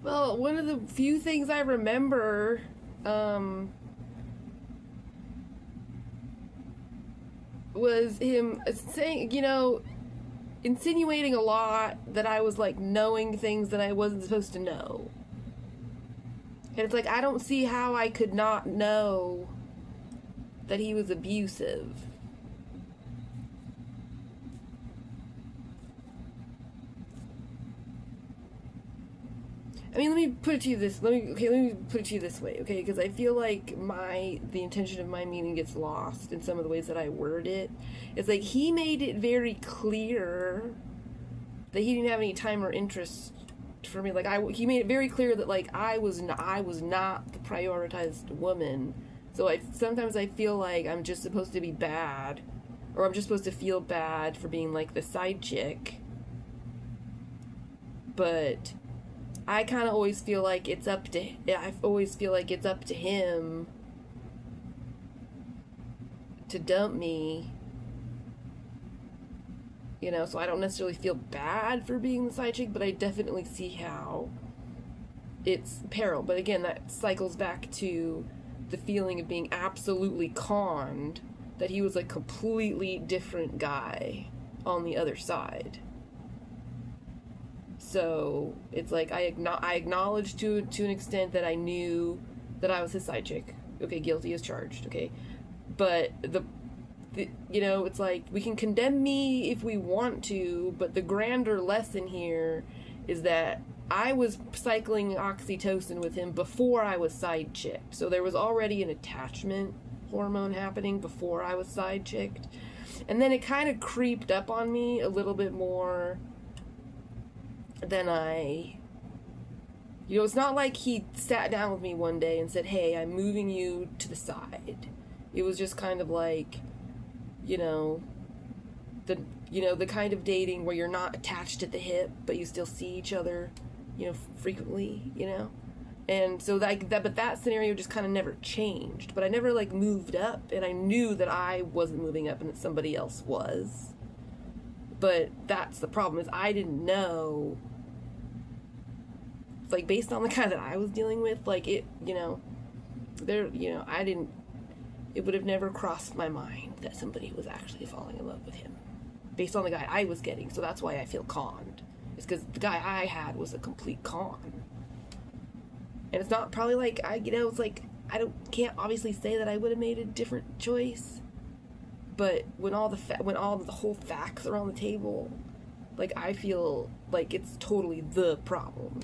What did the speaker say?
Well, one of the few things I remember, was him saying, insinuating a lot that I was like knowing things that I wasn't supposed to know. And it's like, I don't see how I could not know that he was abusive. I mean, let me put it to you this. Let me put it to you this way, okay? Because I feel like the intention of my meaning gets lost in some of the ways that I word it. It's like he made it very clear that he didn't have any time or interest for me. Like he made it very clear that like I was not the prioritized woman. So sometimes I feel like I'm just supposed to be bad, or I'm just supposed to feel bad for being like the side chick. But I kind of always feel like it's up to him to dump me, so I don't necessarily feel bad for being the side chick, but I definitely see how it's peril. But again, that cycles back to the feeling of being absolutely conned, that he was a completely different guy on the other side. So it's like I acknowledge to an extent that I knew that I was his side chick. Okay, guilty as charged. Okay, but it's like we can condemn me if we want to, but the grander lesson here is that I was cycling oxytocin with him before I was side chicked. So there was already an attachment hormone happening before I was side chicked, and then it kind of creeped up on me a little bit more. Then it's not like he sat down with me one day and said, hey, I'm moving you to the side. It was just kind of like, the kind of dating where you're not attached at the hip, but you still see each other, frequently, And so but that scenario just kind of never changed. But I never moved up, and I knew that I wasn't moving up and that somebody else was. But that's the problem, is I didn't know, based on the guy that I was dealing with, it would have never crossed my mind that somebody was actually falling in love with him based on the guy I was getting. So that's why I feel conned. It's because the guy I had was a complete con. And it's not probably can't obviously say that I would have made a different choice. But when all the whole facts are on the table, I feel like it's totally the problem.